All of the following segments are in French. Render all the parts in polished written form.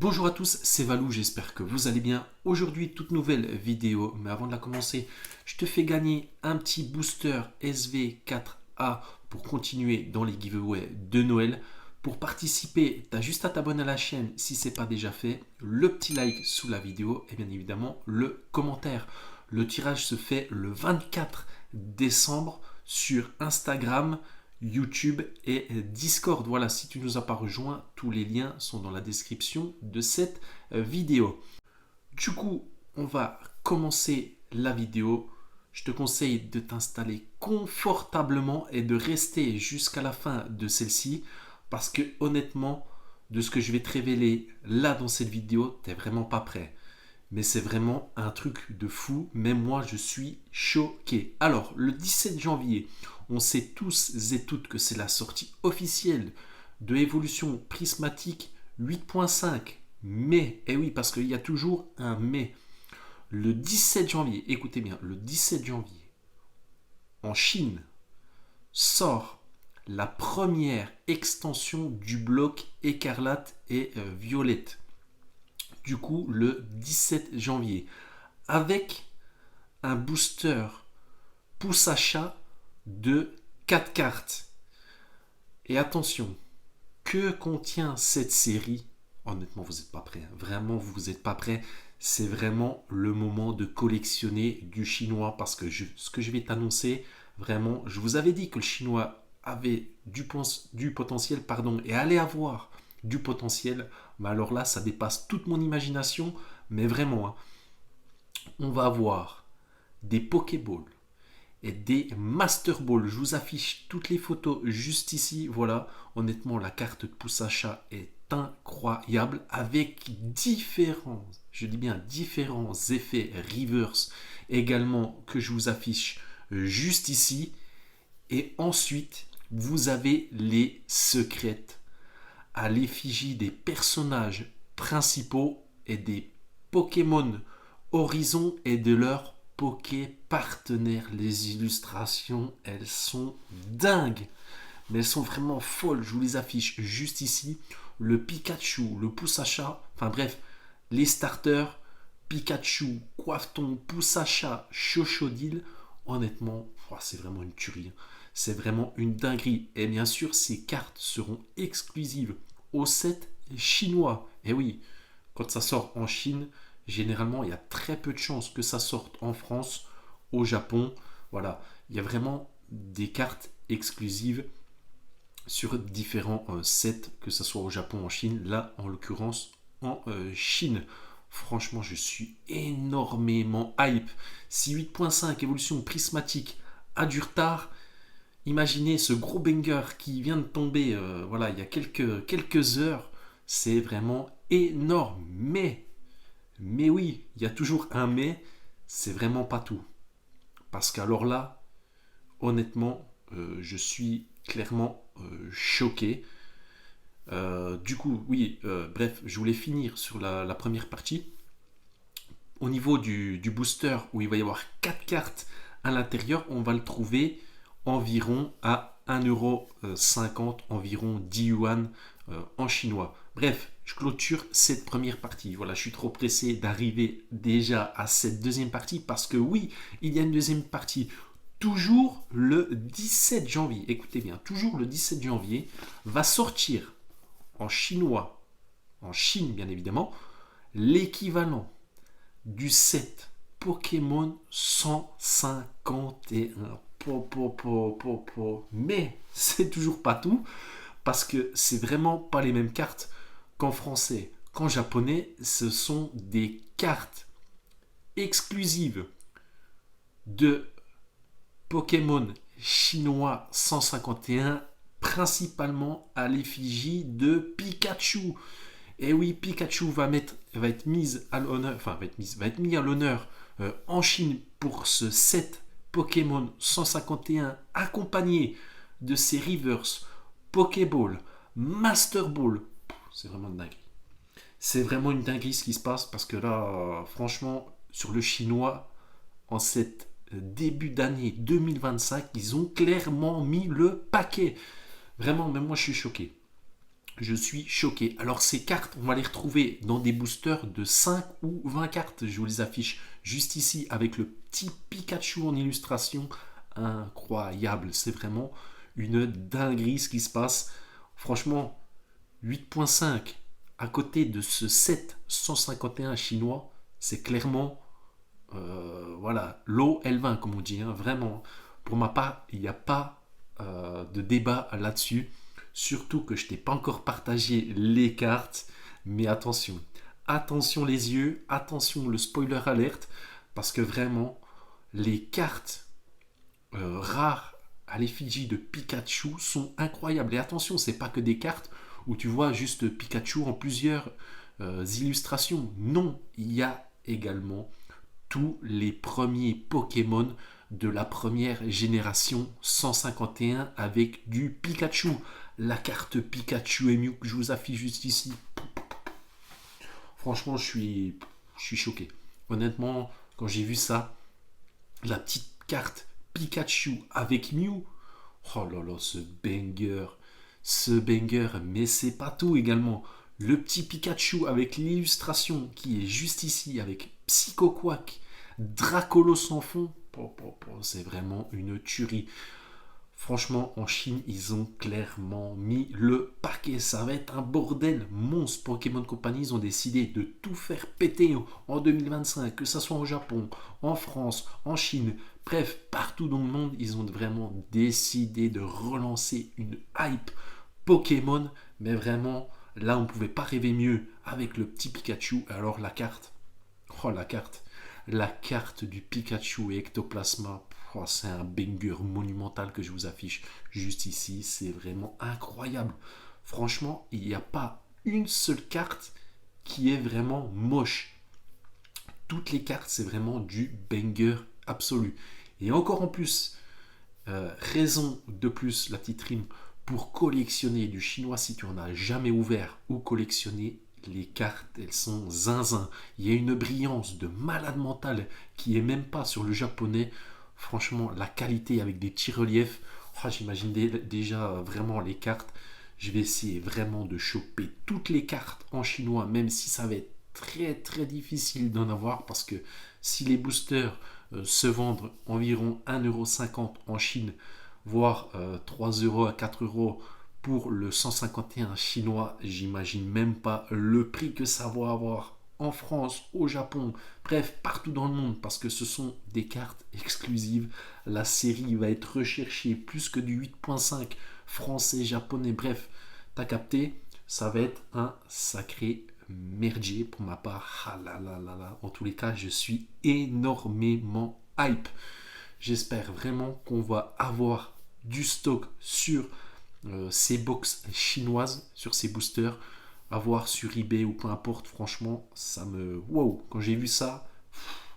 Bonjour à tous, c'est Valou, j'espère que vous allez bien. Aujourd'hui, toute nouvelle vidéo, mais avant de la commencer, je te fais gagner un petit booster SV4A pour continuer dans les giveaways de Noël. Pour participer, tu as juste à t'abonner à la chaîne si ce n'est pas déjà fait, le petit like sous la vidéo et bien évidemment le commentaire. Le tirage se fait le 24 décembre sur Instagram, YouTube et Discord. Voilà, si tu ne nous as pas rejoint, tous les liens sont dans la description de cette vidéo. Du coup, on va commencer la vidéo. Je te conseille de t'installer confortablement et de rester jusqu'à la fin de celle-ci parce que honnêtement, de ce que je vais te révéler là dans cette vidéo, tu n'es vraiment pas prêt. Mais c'est vraiment un truc de fou. Même moi, je suis choqué. Alors, le 17 janvier, on sait tous et toutes que c'est la sortie officielle de Evolution Prismatique 8.5. Mais, et oui, parce qu'il y a toujours un mais. Le 17 janvier, écoutez bien, le 17 janvier, en Chine, sort la première extension du bloc écarlate et violette. Du coup, le 17 janvier, avec un booster pouce achat de 4 cartes. Et attention, que contient cette série? Honnêtement, vous n'êtes pas prêts. Vraiment, vous n'êtes pas prêts. C'est vraiment le moment de collectionner du chinois parce que ce que je vais t'annoncer, vraiment, je vous avais dit que le chinois avait du potentiel et allait avoir du potentiel. Mais alors là, ça dépasse toute mon imagination. Mais vraiment, hein, on va avoir des Pokéballs et des Master Balls. Je vous affiche toutes les photos juste ici. Voilà, honnêtement, la carte de pouce achat est incroyable avec différents, je dis bien différents effets reverse également que je vous affiche juste ici. Et ensuite, vous avez les secrètes à l'effigie des personnages principaux et des Pokémon Horizon et de leurs Poké partenaires. Les illustrations, elles sont dingues, mais elles sont vraiment folles. Je vous les affiche juste ici. Le Pikachu, le pouce achat, enfin bref, les starters, Pikachu, Coiffeton, pouce achat, Chochodile. Honnêtement, c'est vraiment une tuerie. C'est vraiment une dinguerie. Et bien sûr, ces cartes seront exclusives au set chinois. Et oui, quand ça sort en Chine, généralement, il y a très peu de chances que ça sorte en France, au Japon. Voilà, il y a vraiment des cartes exclusives sur différents sets, que ce soit au Japon, en Chine. Là, en l'occurrence, en Chine. Franchement, je suis énormément hype. Si 8.5 évolution prismatique a du retard, imaginez ce gros banger qui vient de tomber voilà, il y a quelques heures. C'est vraiment énorme. Mais oui, il y a toujours un mais. C'est vraiment pas tout. Parce qu'alors là, honnêtement, je suis clairement choqué. Du coup, oui, bref, je voulais finir sur la première partie. Au niveau du booster, où il va y avoir 4 cartes à l'intérieur, on va le trouver environ à 1,50€, environ 10 yuan en chinois. Bref, je clôture cette première partie. Voilà, je suis trop pressé d'arriver déjà à cette deuxième partie parce que oui, il y a une deuxième partie. Toujours le 17 janvier, écoutez bien, toujours le 17 janvier va sortir en chinois, en Chine bien évidemment, l'équivalent du set Pokémon 151. Mais c'est toujours pas tout parce que c'est vraiment pas les mêmes cartes qu'en français. Qu'en japonais, ce sont des cartes exclusives de Pokémon chinois 151, principalement à l'effigie de Pikachu. Et oui, Pikachu va être mis à l'honneur en Chine pour ce set Pokémon 151 accompagné de ses reverse Pokéball, Master Ball. C'est vraiment une dinguerie. C'est vraiment une dinguerie ce qui se passe parce que là, franchement, sur le chinois, en cette début d'année 2025, ils ont clairement mis le paquet. Vraiment, même moi je suis choqué. Je suis choqué. Alors ces cartes, on va les retrouver dans des boosters de 5 ou 20 cartes. Je vous les affiche juste ici avec le petit Pikachu en illustration. Incroyable. C'est vraiment une dinguerie ce qui se passe. Franchement, 8.5 à côté de ce 751 chinois, c'est clairement voilà, l'eau L20 comme on dit. Hein, vraiment. Pour ma part, il n'y a pas de débat là-dessus. Surtout que je t'ai pas encore partagé les cartes. Mais attention. Attention les yeux. Attention le spoiler alerte. Parce que vraiment, les cartes rares à l'effigie de Pikachu sont incroyables. Et attention, c'est pas que des cartes où tu vois juste Pikachu en plusieurs illustrations. Non, il y a également tous les premiers Pokémon de la première génération 151 avec du Pikachu. La carte Pikachu et Mew que je vous affiche juste ici. Franchement, je suis choqué. Honnêtement, quand j'ai vu ça, la petite carte Pikachu avec Mew, oh là là, ce banger, mais c'est pas tout également. Le petit Pikachu avec l'illustration qui est juste ici avec Psycho Quack, Dracolo sans fond, c'est vraiment une tuerie. Franchement, en Chine, ils ont clairement mis le paquet. Ça va être un bordel monstre. Pokémon Company, ils ont décidé de tout faire péter en 2025, que ce soit au Japon, en France, en Chine. Bref, partout dans le monde, ils ont vraiment décidé de relancer une hype Pokémon. Mais vraiment, là, on ne pouvait pas rêver mieux avec le petit Pikachu. Alors la carte, oh la carte du Pikachu et Ectoplasma. Oh, c'est un banger monumental que je vous affiche juste ici. C'est vraiment incroyable. Franchement, il n'y a pas une seule carte qui est vraiment moche. Toutes les cartes, c'est vraiment du banger absolu. Et encore en plus, raison de plus, la petite rime, pour collectionner du chinois si tu en as jamais ouvert ou collectionné, les cartes, elles sont zinzin. Il y a une brillance de malade mental qui est même pas sur le japonais. Franchement, la qualité avec des petits reliefs, oh, j'imagine déjà vraiment les cartes. Je vais essayer vraiment de choper toutes les cartes en chinois, même si ça va être très très difficile d'en avoir, parce que si les boosters se vendent environ 1,50€ en Chine, voire 3€ à 4€ pour le 151 chinois, j'imagine même pas le prix que ça va avoir en France, au Japon, bref, partout dans le monde, parce que ce sont des cartes exclusives. La série va être recherchée plus que du 8.5 français, japonais, bref, t'as capté, ça va être un sacré merdier pour ma part. Ah là là là là. En tous les cas, je suis énormément hype. J'espère vraiment qu'on va avoir du stock sur ces box chinoises, sur ces boosters, à voir sur eBay ou peu importe. Franchement, ça me... Wow, quand j'ai vu ça,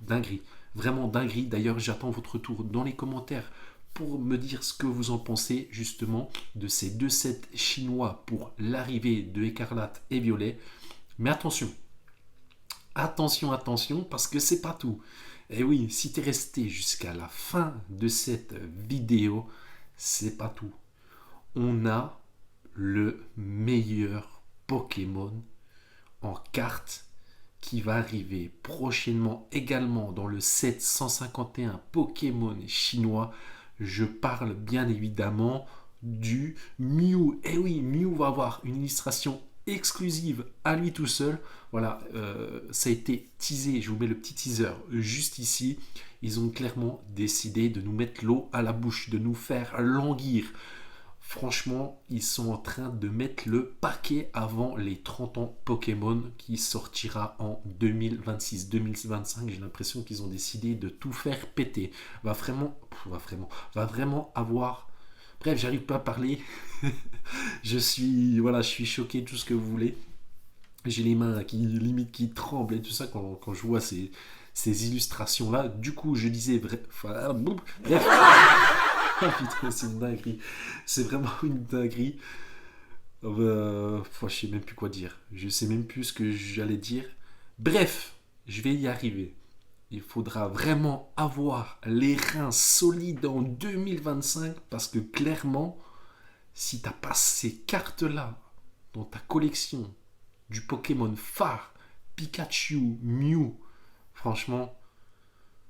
dinguerie. Vraiment dinguerie. D'ailleurs, j'attends votre retour dans les commentaires pour me dire ce que vous en pensez justement de ces deux sets chinois pour l'arrivée de Écarlate et Violet. Mais attention, attention, parce que c'est pas tout. Et oui, si tu es resté jusqu'à la fin de cette vidéo, c'est pas tout. On a le meilleur Pokémon en carte qui va arriver prochainement également dans le set 151 Pokémon chinois. Je parle bien évidemment du Mew. Et oui, Mew va avoir une illustration exclusive à lui tout seul. Voilà, ça a été teasé, je vous mets le petit teaser juste ici. Ils ont clairement décidé de nous mettre l'eau à la bouche, de nous faire languir. Franchement, ils sont en train de mettre le paquet avant les 30 ans Pokémon qui sortira en 2026-2025. J'ai l'impression qu'ils ont décidé de tout faire péter. Va vraiment avoir... Bref, j'arrive pas à parler. je suis choqué de tout ce que vous voulez. J'ai les mains qui limite qui tremblent et tout ça quand je vois ces illustrations là. Du coup, je disais bref. Oh putain, c'est une dinguerie. C'est vraiment une dinguerie. Je sais même plus quoi dire. Je sais même plus ce que j'allais dire. Bref, je vais y arriver. Il faudra vraiment avoir les reins solides en 2025 parce que clairement, si t'as pas ces cartes-là dans ta collection du Pokémon phare, Pikachu, Mew, franchement,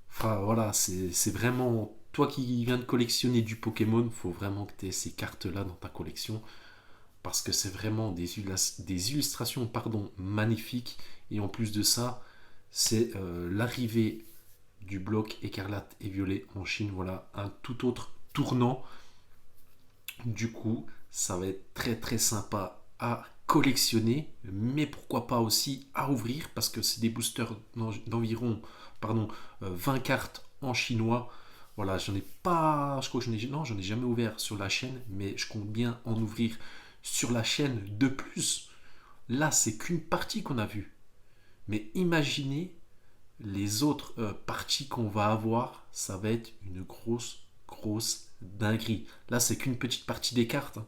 enfin, voilà, c'est vraiment... Toi qui viens de collectionner du Pokémon, faut vraiment que tu aies ces cartes-là dans ta collection. Parce que c'est vraiment des illustrations magnifiques. Et en plus de ça, c'est l'arrivée du bloc écarlate et violet en Chine. Voilà, un tout autre tournant. Du coup, ça va être très très sympa à collectionner, mais pourquoi pas aussi à ouvrir, parce que c'est des boosters d'environ 20 cartes en chinois. Voilà, j'en ai pas, je crois que j'en ai jamais ouvert sur la chaîne, mais je compte bien en ouvrir sur la chaîne de plus. Là, c'est qu'une partie qu'on a vue. Mais imaginez les autres parties qu'on va avoir, ça va être une grosse dinguerie. Là, c'est qu'une petite partie des cartes, hein.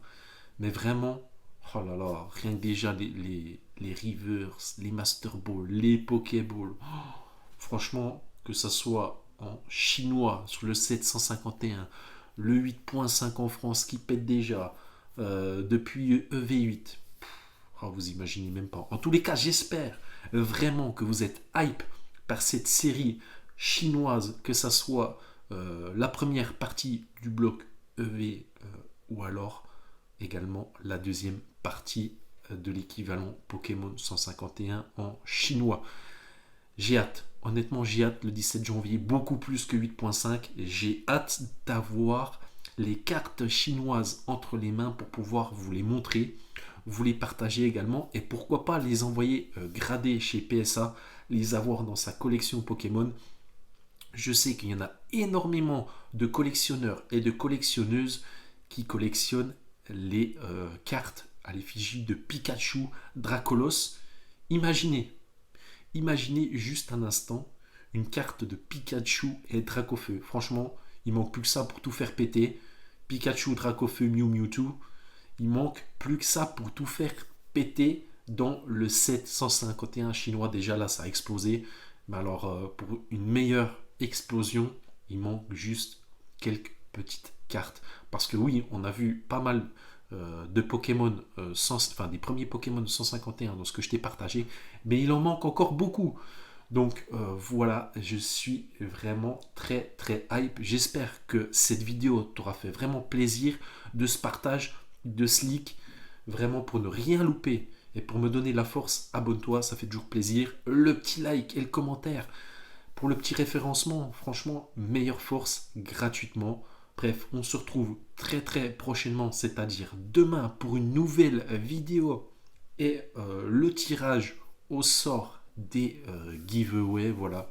Mais vraiment, oh là là, rien que déjà les Rivers, les Master Ball, les Pokéball. Franchement, que ça soit en chinois sur le 751, le 8.5 en France qui pète déjà, depuis EV8. Oh, vous imaginez même pas. En tous les cas, j'espère vraiment que vous êtes hype par cette série chinoise, que ça soit la première partie du bloc EV ou alors également la deuxième partie de l'équivalent Pokémon 151 en chinois. J'ai hâte, honnêtement j'ai hâte le 17 janvier, beaucoup plus que 8.5. J'ai hâte d'avoir les cartes chinoises entre les mains pour pouvoir vous les montrer, vous les partager également et pourquoi pas les envoyer gradés chez PSA, les avoir dans sa collection Pokémon. Je sais qu'il y en a énormément de collectionneurs et de collectionneuses qui collectionnent les cartes à l'effigie de Pikachu, Dracolos. Imaginez juste un instant une carte de Pikachu et Dracofeu. Franchement, il manque plus que ça pour tout faire péter. Pikachu, Dracofeu, Mew, Mewtwo. Il manque plus que ça pour tout faire péter dans le 751 chinois. Déjà là, ça a explosé. Mais alors, pour une meilleure explosion, il manque juste quelques petites cartes. Parce que oui, on a vu pas mal de Pokémon, des premiers Pokémon 151 dans ce que je t'ai partagé, mais il en manque encore beaucoup. Donc voilà, je suis vraiment très très hype. J'espère que cette vidéo t'aura fait vraiment plaisir, de ce partage, de ce leak, vraiment pour ne rien louper et pour me donner la force. Abonne-toi, ça fait toujours plaisir. Le petit like et le commentaire pour le petit référencement, franchement, meilleure force gratuitement. Bref, on se retrouve très très prochainement, c'est-à-dire demain pour une nouvelle vidéo et le tirage au sort des giveaways, voilà,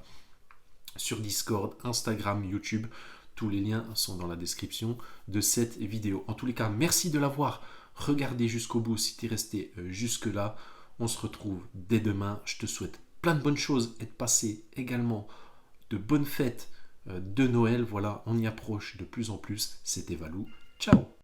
sur Discord, Instagram, YouTube. Tous les liens sont dans la description de cette vidéo. En tous les cas, merci de l'avoir regardé jusqu'au bout si tu es resté jusque-là. On se retrouve dès demain. Je te souhaite plein de bonnes choses et de passer également de bonnes fêtes de Noël. Voilà, on y approche de plus en plus. C'était Valou. Ciao!